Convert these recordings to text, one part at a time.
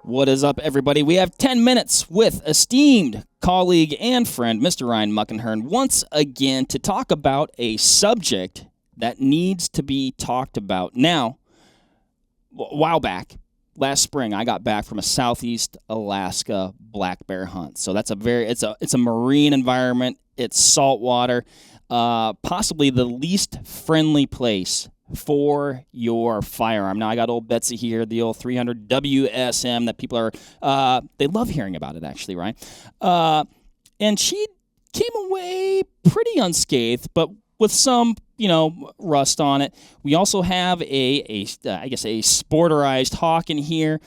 What is up, everybody? We have 10 minutes with esteemed colleague and friend, Mr. Ryan Muckenhirn, once again to talk about a subject that needs to be talked about. Now, a while back, last spring, I got back from a Southeast Alaska black bear hunt. So that's it's a marine environment. It's saltwater, possibly the least friendly place for your firearm. Now, I got Ol Betsy here, the old 300 WSM that people are, they love hearing about it, actually, Ryan. And she came away pretty unscathed, but with some, rust on it. We also have a sporterized hawk in here.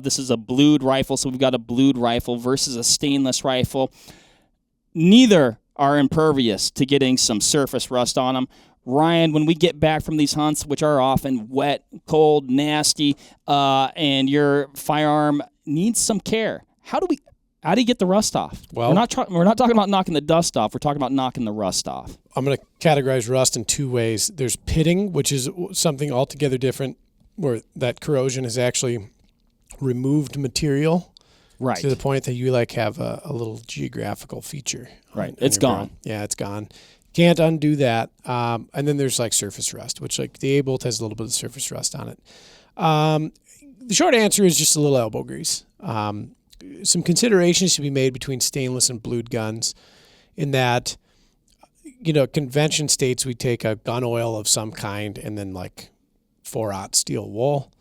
This is a blued rifle, so we've got a blued rifle versus a stainless rifle. Neither are impervious to getting some surface rust on them. Ryan, when we get back from these hunts, which are often wet, cold, nasty, and your firearm needs some care, how do you get the rust off? Well, we're not talking about knocking the dust off. We're talking about knocking the rust off. I'm going to categorize rust in two ways. There's pitting, which is something altogether different, where that corrosion has actually removed material, right, to the point that you have a little geographical feature. Right, it's gone. Yeah, it's gone. Can't undo that. And then there's surface rust, which the A-bolt has a little bit of surface rust on it. The short answer is just a little elbow grease. Some considerations should be made between stainless and blued guns in that, convention states we take a gun oil of some kind and then 4/0 steel wool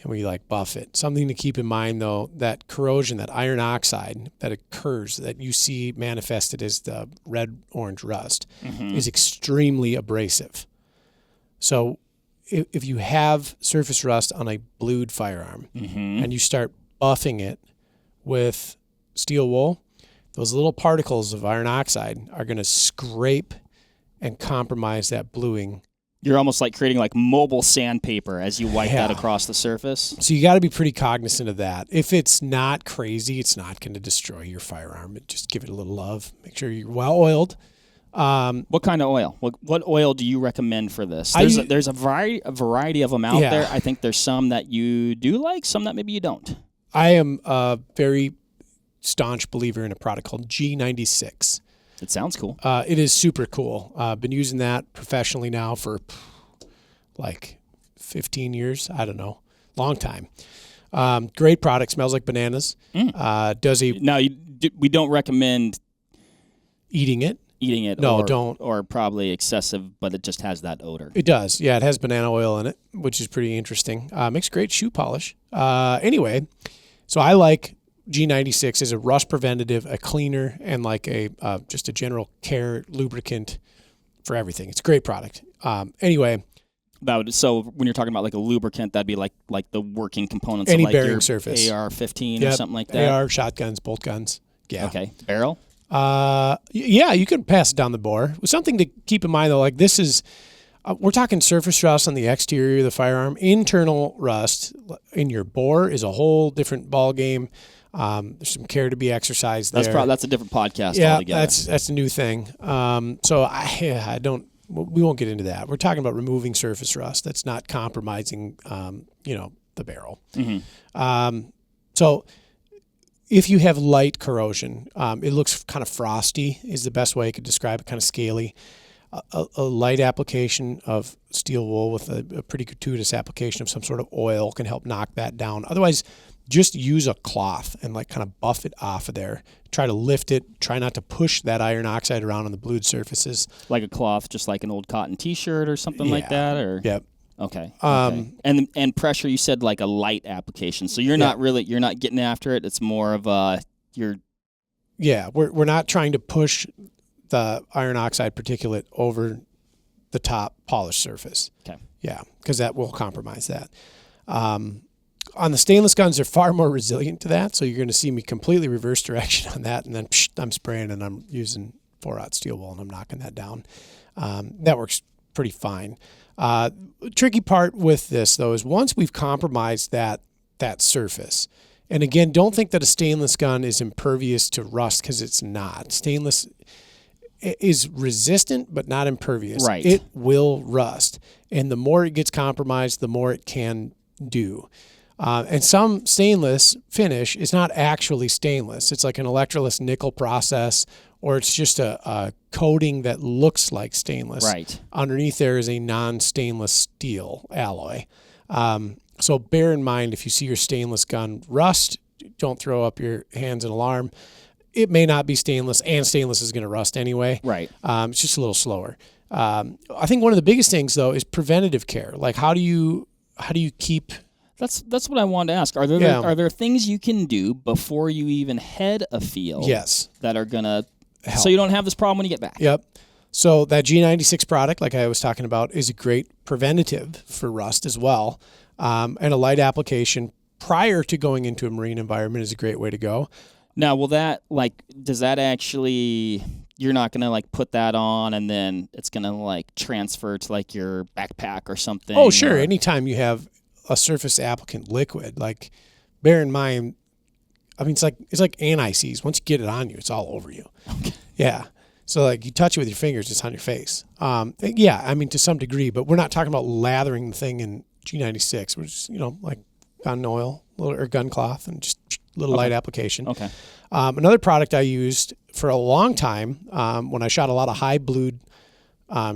and we buff it. Something to keep in mind, though, that corrosion, that iron oxide that occurs, that you see manifested as the red-orange rust, is extremely abrasive. So if you have surface rust on a blued firearm and you start buffing it with steel wool, those little particles of iron oxide are going to scrape and compromise that bluing. You're almost creating mobile sandpaper as you wipe that across the surface. So you got to be pretty cognizant of that. If it's not crazy, it's not going to destroy your firearm. Just give it a little love. Make sure you're well oiled. What kind of oil? What oil do you recommend for this? There's a variety of them out there. I think there's some that you do like, some that maybe you don't. I am a very staunch believer in a product called G96. It sounds cool. It is super cool. I've been using that professionally now for 15 years. I don't know. Long time. Great product. Smells like bananas. We don't recommend eating it. No, don't. Or probably excessive, but it just has that odor. It does. Yeah, it has banana oil in it, which is pretty interesting. Makes great shoe polish. Anyway, so I like G96 as a rust preventative, a cleaner, and just a general care lubricant for everything. It's a great product. Anyway. So when you're talking about a lubricant, that'd be like the working components any of bearing your surface. AR-15 or something like that? AR, shotguns, bolt guns. Yeah. Okay. Barrel? Yeah, you could pass it down the bore. Something to keep in mind, though, this is, we're talking surface rust on the exterior of the firearm. Internal rust in your bore is a whole different ball game. There's some care to be exercised there. That's a different podcast altogether. Yeah, that's a new thing. We won't get into that. We're talking about removing surface rust. That's not compromising, the barrel. So if you have light corrosion, it looks kind of frosty is the best way I could describe it, kind of scaly. A light application of steel wool with a pretty gratuitous application of some sort of oil can help knock that down. Otherwise, just use a cloth and kind of buff it off of there. Try to lift it. Try not to push that iron oxide around on the blued surfaces. Like a cloth, just like an old cotton T-shirt or something like that? Or Yep. Okay. And pressure, you said a light application. So you're not getting after it. It's more of we're not trying to push the iron oxide particulate over the top polished surface. Okay. Yeah, because that will compromise that. On the stainless guns, they're far more resilient to that, so you're going to see me completely reverse direction on that, and then I'm spraying and I'm using 4/0 steel wool and I'm knocking that down. That works pretty fine. Tricky part with this, though, is once we've compromised that surface, and again, don't think that a stainless gun is impervious to rust, because it's not. Stainless is resistant but not impervious. Right. It will rust, and the more it gets compromised, the more it can do. And some stainless finish is not actually stainless. It's like an electroless nickel process, or it's just a coating that looks like stainless. Right. Underneath there is a non-stainless steel alloy. So bear in mind, if you see your stainless gun rust, don't throw up your hands in alarm. It may not be stainless, and stainless is going to rust anyway. Right. It's just a little slower. I think one of the biggest things, though, is preventative care. Like, how do you keep... That's what I wanted to ask. Are there things you can do before you even head a field? Yes. That are gonna so you don't have this problem when you get back. Yep. So that G96 product, like I was talking about, is a great preventative for rust as well. And a light application prior to going into a marine environment is a great way to go. Now, does that actually? You're not gonna put that on and then it's gonna transfer to your backpack or something? Oh, sure. Anytime you have a surface applicant liquid, bear in mind, I mean, it's like anti-seize. Once you get it on you, it's all over you. Okay. Yeah. So you touch it with your fingers, it's on your face. Yeah, I mean, to some degree, but we're not talking about lathering the thing in G96. We're just, gun oil or gun cloth and just a little light application. Okay. Another product I used for a long time when I shot a lot of high blued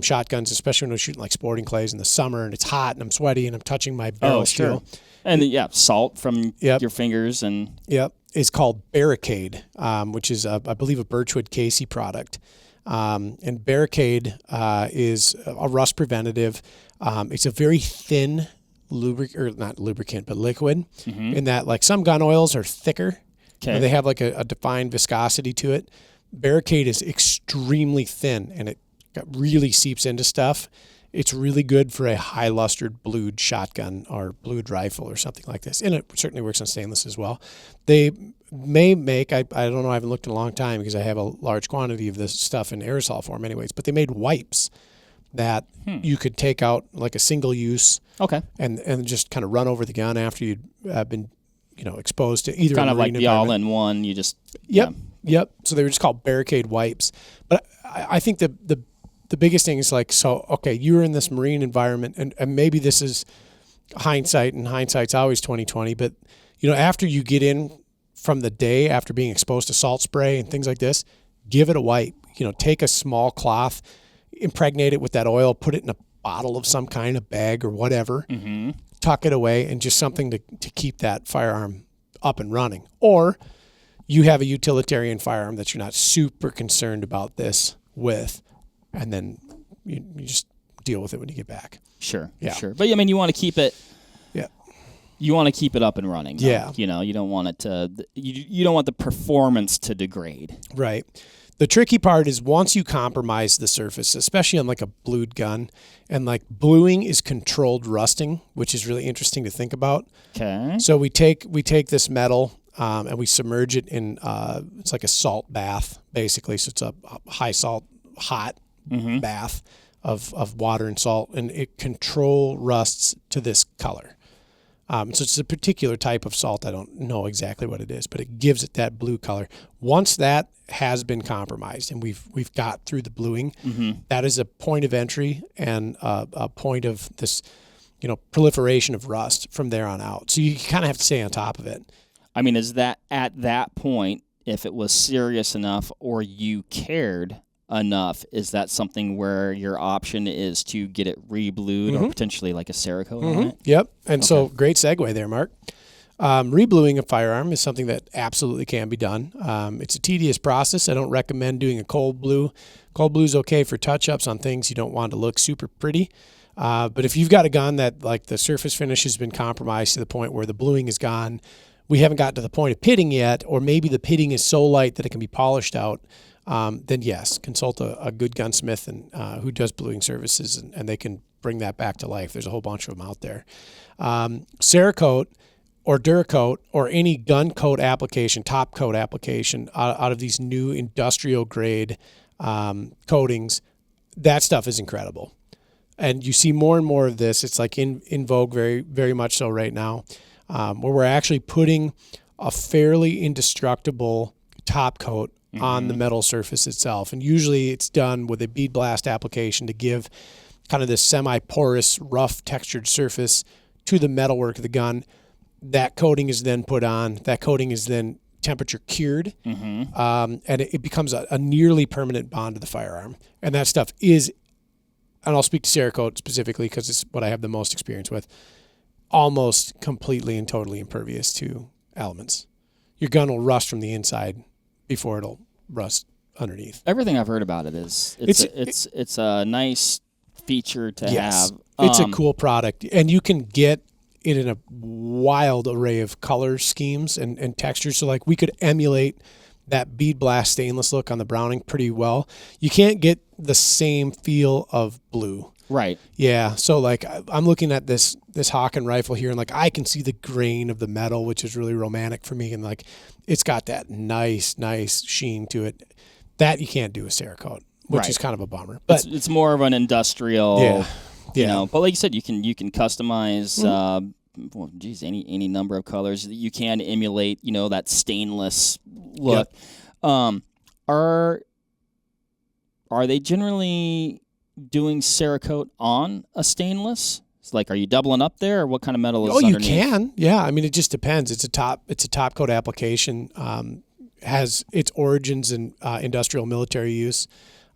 shotguns, especially when I was shooting sporting clays in the summer and it's hot and I'm sweaty and I'm touching my barrel steel. And salt from your fingers and is called Barricade, which is I believe a Birchwood Casey product. And Barricade is a rust preventative. It's a very thin not lubricant, but liquid. In that some gun oils are thicker. Okay. They have a defined viscosity to it. Barricade is extremely thin and it really seeps into stuff. It's really good for a high lustered blued shotgun or blued rifle or something like this. And it certainly works on stainless as well. They may make, I don't know, I haven't looked in a long time because I have a large quantity of this stuff in aerosol form anyways, but they made wipes that you could take out like a single use and just kind of run over the gun after you'd been, exposed to either kind of like the all-in-one. You just... Yep. So they were just called Barricade wipes. But I think the biggest thing is you were in this marine environment and maybe this is hindsight, and hindsight's always 20/20, but after you get in from the day after being exposed to salt spray and things like this, give it a wipe. Take a small cloth, impregnate it with that oil, put it in a bottle of some kind of bag or whatever, tuck it away, and just something to keep that firearm up and running. Or you have a utilitarian firearm that you're not super concerned about this with, and then you just deal with it when you get back. Sure. But I mean, you want to keep it. Yeah. You want to keep it up and running. Though. Yeah. You don't want it to. You don't want the performance to degrade. Right. The tricky part is once you compromise the surface, especially on a blued gun, and bluing is controlled rusting, which is really interesting to think about. Okay. So we take this metal and we submerge it in it's like a salt bath basically. So it's a high salt, hot bath of water and salt, and it control rusts to this color. So it's a particular type of salt. I don't know exactly what it is, but it gives it that blue color. Once that has been compromised and we've got through the bluing, that is a point of entry and a point of this, proliferation of rust from there on out. So you kind of have to stay on top of it. I mean, is that at that point, if it was serious enough or you cared enough, is that something where your option is to get it reblued or potentially like a Cerakote on it? Yep. And so great segue there, Mark. Rebluing a firearm is something that absolutely can be done. It's a tedious process. I don't recommend doing a cold blue. Cold blue is okay for touch-ups on things you don't want to look super pretty. But if you've got a gun that the surface finish has been compromised to the point where the bluing is gone, we haven't got to the point of pitting yet, or maybe the pitting is so light that it can be polished out, then yes, consult a good gunsmith and who does bluing services, and they can bring that back to life. There's a whole bunch of them out there. Cerakote or Duracoat or any gun coat application, top coat application out of these new industrial grade coatings, that stuff is incredible. And you see more and more of this. It's in vogue very, very much so right now, where we're actually putting a fairly indestructible top coat on the metal surface itself. And usually it's done with a bead blast application to give kind of this semi-porous, rough textured surface to the metalwork of the gun. That coating is then put on. That coating is then temperature cured, and it becomes a nearly permanent bond to the firearm. And that stuff is, and I'll speak to Cerakote specifically because it's what I have the most experience with, almost completely and totally impervious to elements. Your gun will rust from the inside before it'll rust underneath. Everything I've heard about it is it's a nice feature to have. It's a cool product, and you can get it in a wild array of color schemes and textures. So like we could emulate that bead blast stainless look on the Browning pretty well. You can't get the same feel of blue. Right. Yeah. So like I'm looking at this Hawken rifle here, and like I can see the grain of the metal, which is really romantic for me. And like it's got that nice sheen to it that you can't do with Cerakote, which is kind of a bummer. But it's more of an industrial. Yeah. You know, but like you said, you can customize. Well, geez, any number of colors. You can emulate, that stainless look. Yep. Are they generally doing Cerakote on a stainless? It's like, are you doubling up there, or what kind of metal is underneath? You can. Yeah, I mean, it just depends. It's a top coat application. Has its origins in industrial military use,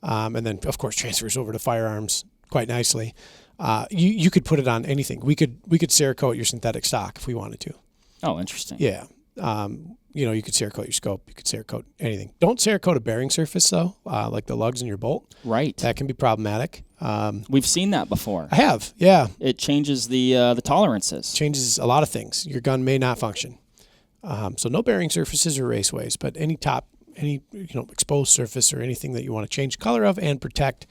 and then of course transfers over to firearms quite nicely. You could put it on anything. We could Cerakote your synthetic stock if we wanted to. Oh, interesting. Yeah. You could Cerakote your scope. You could Cerakote anything. Don't Cerakote a bearing surface though, like the lugs in your bolt. Right. That can be problematic. We've seen that before. I have. Yeah. It changes the tolerances. Changes a lot of things. Your gun may not function. So no bearing surfaces or raceways, but any exposed surface or anything that you want to change color of and protect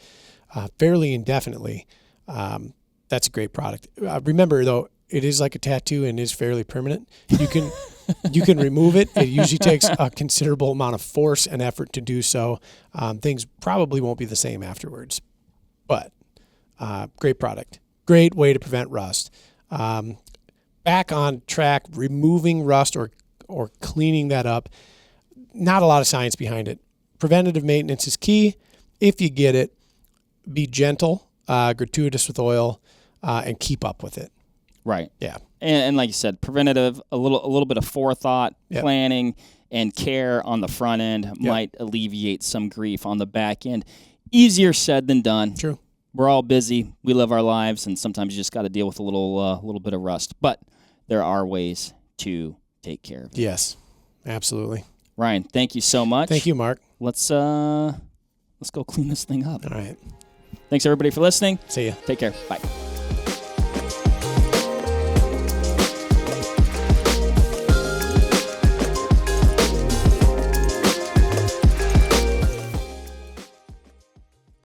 fairly indefinitely. That's a great product. Remember though, it is like a tattoo and is fairly permanent. You can remove it. It usually takes a considerable amount of force and effort to do so. Things probably won't be the same afterwards, but great product. Great way to prevent rust. Back on track, removing rust or cleaning that up. Not a lot of science behind it. Preventative maintenance is key. If you get it, be gentle, gratuitous with oil, and keep up with it. Right. Yeah. And like you said, preventative, a little bit of forethought, planning, and care on the front end might alleviate some grief on the back end. Easier said than done. True. We're all busy. We live our lives, and sometimes you just got to deal with a little bit of rust. But there are ways to take care of it. Yes, absolutely. Ryan, thank you so much. Thank you, Mark. Let's go clean this thing up. All right. Thanks everybody for listening. See ya. Take care. Bye.